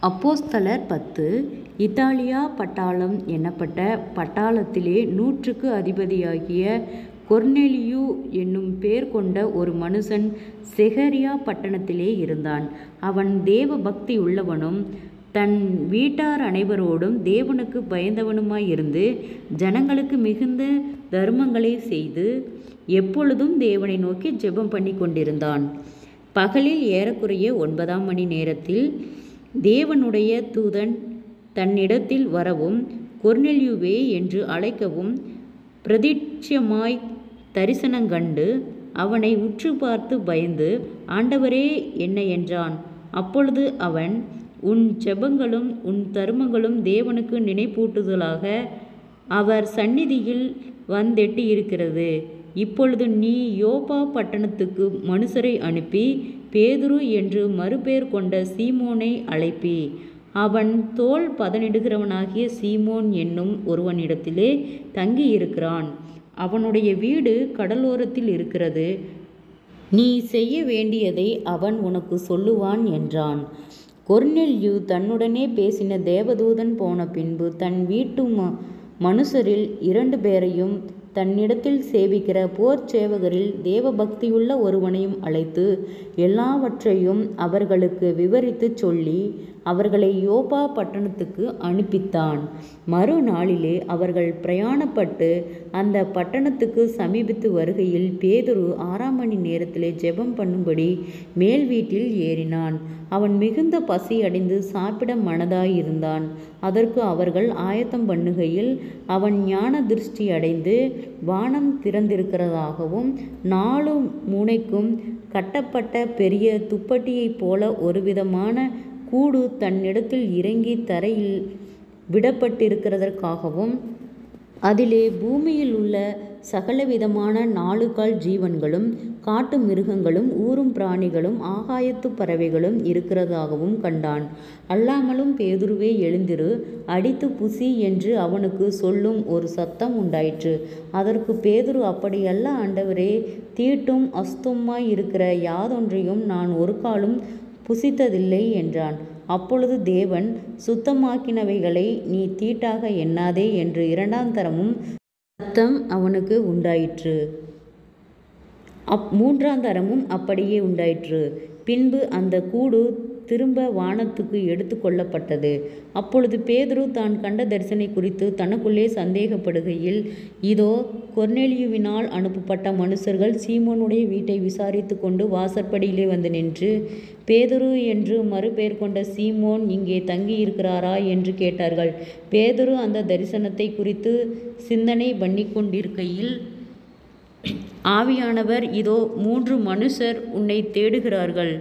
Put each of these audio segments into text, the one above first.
அப்போஸ்தலர் 10. இத்தாலியா பட்டாளம் என்னப்பட்ட பட்டாளத்திலே 100க்கு அதிபதியாகிய கொர்நேலியு என்னும் பேர் கொண்ட ஒரு மனுஷன் செகரியா பட்டணத்திலே இருந்தான். அவன் தேவ பக்தி உள்ளவனும் தன் வீட்டார் அனைவரோடும் தேவனுக்கு பயந்தவனுமாயிருந்து ஜனங்களுக்கு மிகுந்த தர்மங்களை செய்து எப்பொழுதும் தேவனை நோக்கி ஜெபம் பண்ணி கொண்டிருந்தான். பகலில் ஏறக்குறைய 9ஆம் மணி நேரத்தில் தேவனுடைய தூதன் தன்னிடத்தில் வரவும் கொர்நேலியுவே என்று அழைக்கவும் பிரதிட்சமாய் தரிசனங்கண்டு அவனை உற்று பார்த்து பயந்து, ஆண்டவரே, என்ன என்றான். அப்பொழுது அவன், உன் ஜெபங்களும் உன் தருமங்களும் தேவனுக்கு நினைப்பூட்டுதலாக அவர் சந்நிதியில் வந்தெட்டி இருக்கிறது. இப்பொழுது நீ யோப்பா பட்டணத்துக்கு மனுஷரை அனுப்பி பேதுரு என்று மறுபேர் கொண்ட சீமோனை அழைப்பி. அவன் தோல் பதனிடுகிறவனாகிய சீமோன் என்னும் ஒருவனிடத்திலே தங்கியிருக்கிறான். அவனுடைய வீடு கடலோரத்தில் இருக்கிறது. நீ செய்ய வேண்டியதை அவன் உனக்கு சொல்லுவான் என்றான். கொர்நேலியு தன்னுடனே பேசின தேவதூதன் போன பின்பு தன் வீட்டு மனுஷரில் 2 பேரையும் தன்னிடத்தில் சேவிக்கிற போர் சேவகரில் தேவபக்தியுள்ள ஒருவனையும் அழைத்து எல்லாவற்றையும் அவர்களுக்கு விவரித்து சொல்லி அவர்களை யோப்பா பட்டணத்துக்கு அனுப்பித்தான். மறுநாளிலே அவர்கள் பிரயாணப்பட்டு அந்த பட்டணத்துக்கு சமீபித்து வருகையில் பேதுரு 6ஆம் மணி நேரத்திலே ஜெபம் பண்ணும்படி மேல் வீட்டில் ஏறினான். அவன் மிகுந்த பசி அடைந்து சாப்பிட மனதாயிருந்தான். அதற்கு அவர்கள் ஆயத்தம் பண்ணுகையில் அவன் ஞான திருஷ்டி அடைந்து வானம் திறந்திருக்கிறதாகவும் 4 மூனைக்கும் கட்டப்பட்ட பெரிய துப்பட்டியைப் போல ஒருவிதமான கூடு தன்னிடத்தில் இறங்கி தரையில் விடப்பட்டிருக்கிறதற்காகவும் அதிலே பூமியில் உள்ள சகலவிதமான 4 கால் ஜீவன்களும் காட்டு மிருகங்களும் ஊரும் பிராணிகளும் ஆகாயத்து பறவைகளும் இருக்கிறதாகவும் கண்டான். அல்லாமலும் பேதுருவே, எழுந்திரு, அடித்து புசி என்று அவனுக்கு சொல்லும் ஒரு சத்தம் உண்டாயிற்று. அதற்கு பேதுரு, அப்படியல்ல ஆண்டவரே, தீட்டும் அசுத்தமாய் இருக்கிற யாதொன்றையும் நான் ஒரு காலும் புசித்ததில்லை என்றான். அப்பொழுது தேவன், சுத்தமாக்கினவைகளை நீ தீட்டாக எண்ணாதே என்று 2ஆம் தரமும் சத்தம் அவனுக்கு உண்டாயிற்று. 3ஆம் தரமும் அப்படியே உண்டாயிற்று. பின்பு அந்த கூடு திரும்ப வானத்துக்கு எடுத்து கொள்ளப்பட்டது. அப்பொழுது பேதுரு தான் கண்ட தரிசனை குறித்து தனக்குள்ளே சந்தேகப்படுகையில், இதோ, கொர்நேலியுவினால் அனுப்பப்பட்ட மனுஷர்கள் சீமோனுடைய வீட்டை விசாரித்து கொண்டு வாசற்படியிலே வந்து நின்று, பேதுரு என்று மறுபேர் கொண்ட சீமோன் இங்கே தங்கியிருக்கிறாரா என்று கேட்டார்கள். பேதுரு அந்த தரிசனத்தை குறித்து சிந்தனை பண்ணிக்கொண்டிருக்கையில் ஆவியானவர், இதோ, 3 மனுஷர் உன்னை தேடுகிறார்கள்.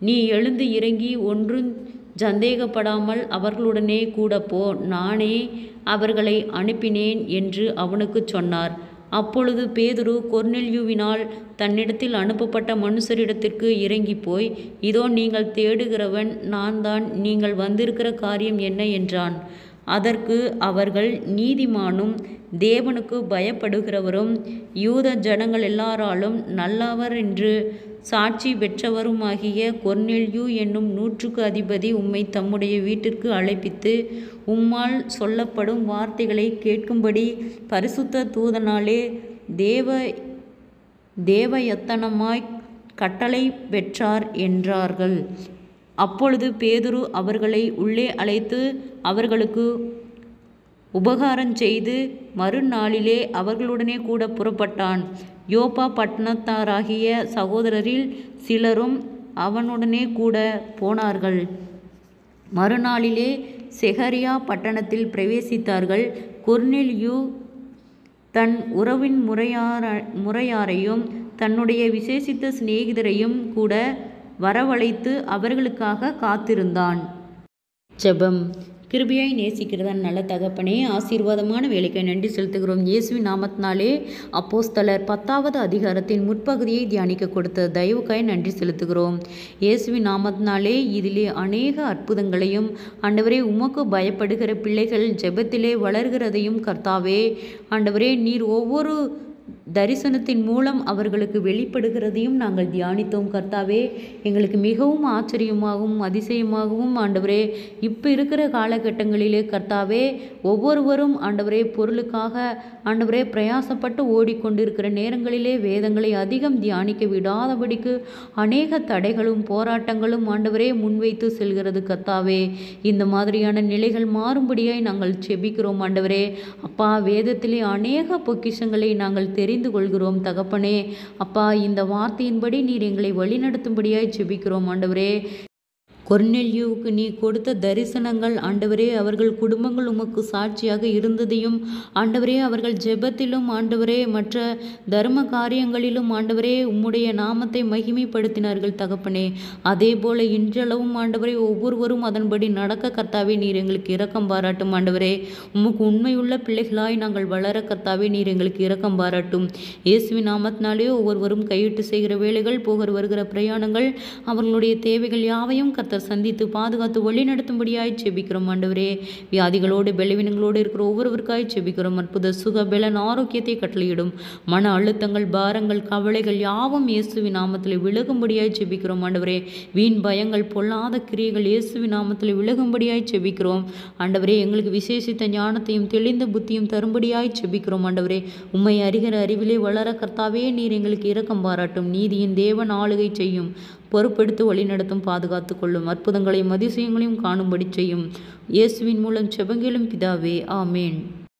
நீ எழுந்து இறங்கி ஒன்றும் சந்தேகப்படாமல் அவர்களுடனே கூட போ, நானே அவர்களை அனுப்பினேன் என்று அவனுக்கு சொன்னார். அப்பொழுது பேதுரு கொர்நேலியுவினால் தன்னிடத்தில் அனுப்பப்பட்ட மனுஷரிடத்திற்கு இறங்கி போய், இதோ, நீங்கள் தேடுகிறவன் நான் தான், நீங்கள் வந்திருக்கிற காரியம் என்ன என்றான். அதற்கு அவர்கள், நீதிமானும் தேவனுக்கு பயப்படுகிறவரும் யூத ஜனங்கள் எல்லாராலும் நல்லவர் என்று சாட்சி பெற்றவருமாகிய கொர்நேலியு என்னும் 100க்கு அதிபதி உம்மை தம்முடைய வீட்டிற்கு அழைப்பித்து உம்மால் சொல்லப்படும் வார்த்தைகளை கேட்கும்படி பரிசுத்த தூதனாலே தேவயத்தனமாய் கட்டளை பெற்றார் என்றார்கள். அப்பொழுது பேதுரு அவர்களை உள்ளே அழைத்து அவர்களுக்கு உபகாரம் செய்து மறுநாளிலே அவர்களுடனே கூட புறப்பட்டான். யோப்பா பட்டணத்தாராகிய சகோதரரில் சிலரும் அவனுடனே கூட போனார்கள். மறுநாளிலே செகரியா பட்டணத்தில் பிரவேசித்தார்கள். கொர்நேலியு தன் உறவின் முறையாரையும் தன்னுடைய விசேஷித்த சிநேகிதரையும் கூட வரவழைத்து அவர்களுக்காக காத்திருந்தான். ஜெபம். கிருபையாய் நேசிக்கிறதா நல்ல தகப்பனே, ஆசீர்வாதமான வேலைக்கு நன்றி செலுத்துகிறோம். இயேசுவின் நாமத்தினாலே அப்போஸ்தலர் 10வது அதிகாரத்தின் முற்பகுதியை தியானிக்க கொடுத்த தயவுக்காய் நன்றி செலுத்துகிறோம். இயேசுவின் நாமத்தினாலே இதிலே அநேக அற்புதங்களையும் ஆண்டவரே, உமக்கு பயப்படுகிற பிள்ளைகள் ஜெபத்திலே வளர்கிறதையும் கர்த்தாவே, ஆண்டவரே, நீர் ஒவ்வொரு தரிசனத்தின் மூலம் அவர்களுக்கு வெளிப்படுகிறதையும் நாங்கள் தியானித்தோம் கர்த்தாவே. எங்களுக்கு மிகவும் ஆச்சரியமாகவும் அதிசயமாகவும் ஆண்டவரே இப்போ இருக்கிற காலகட்டங்களிலே கர்த்தாவே ஒவ்வொருவரும் ஆண்டவரே பொருளுக்காக ஆண்டவரே பிரயாசப்பட்டு ஓடிக்கொண்டிருக்கிற நேரங்களிலே வேதங்களை அதிகம் தியானிக்க விடாதபடிக்கு அநேக தடைகளும் போராட்டங்களும் ஆண்டவரே முன்வைத்து செல்கிறது கர்த்தாவே. இந்த மாதிரியான நிலைகள் மாறும்படியாய் நாங்கள் செபிக்கிறோம் ஆண்டவரே. அப்பா, வேதத்திலே அநேக பொக்கிஷங்களை நாங்கள் தெரிந்து கொள்கிறோம் தகப்பனே. அப்பா, இந்த வார்த்தையின்படி நீர் எங்களை வழிநடத்தும்படியாய் செபிக்கிறோம் ஆண்டவரே. கொர்நேலியுவுக்கு நீ கொடுத்த தரிசனங்கள் ஆண்டவரே அவர்கள் குடும்பங்கள் உமக்கு சாட்சியாக இருந்ததையும் ஆண்டவரே அவர்கள் ஜெபத்திலும் ஆண்டவரே மற்ற தர்ம காரியங்களிலும் ஆண்டவரே உம்முடைய நாமத்தை மகிமைப்படுத்தினார்கள் தகப்பனே. அதே போல இன்றளவும் ஆண்டவரே ஒவ்வொருவரும் அதன்படி நடக்க கர்த்தாவே நீர் எங்களுக்கு இரக்கம் பாராட்டும் ஆண்டவரே. உமக்கு உண்மையுள்ள பிள்ளைகளாய் நாங்கள் வளர கர்த்தாவே நீர் எங்களுக்கு இரக்கம் பாராட்டும். இயேசுவின் நாமத்தினாலே ஒவ்வொருவரும் கையிட்டு செய்கிற வேலைகள், போகிற வருகிற பிரயாணங்கள், அவர்களுடைய தேவைகள் யாவையும் கர்த்தர் சந்தித்து பாதுகாத்து வழி நடத்தும்படியாய் செபிக்கிறோம் ஆண்டவரே. வியாதிகளோடு பலவீனங்களோடு இருக்கிற ஒவ்வொருவருக்காய் செபிக்கிறோம். அற்புத சுக பலன் ஆரோக்கியத்தை கட்டளையிடும். மன அழுத்தங்கள், பாரங்கள், கவலைகள் யாவும் இயேசுவின் நாமத்தில் விலகும்படியாய் செபிக்கிறோம் ஆண்டவரே. வீண் பயங்கள், பொல்லாத கிரியைகள் இயேசுவின் நாமத்தில் விலகும்படியாய் செபிக்கிறோம் ஆண்டவரே. எங்களுக்கு விசேஷித்த ஞானத்தையும் தெளிந்த புத்தியும் தரும்படியாய் செபிக்கிறோம் ஆண்டவரே. உம்மை அறிகிற அறிவிலே வளர கர்த்தாவே நீர் எங்களுக்கு இரக்கம் பாராட்டும். நீதியின் தேவன் ஆளுகை செய்யும். பொறுப்பெடுத்து வழிநடத்தும், பாதுகாத்து கொள்ளும். அற்புதங்களையும் அதிசயங்களையும் காணும்படி செய்யும். இயேசுவின் மூலம் செபங்களும் பிதாவே, ஆமேன்.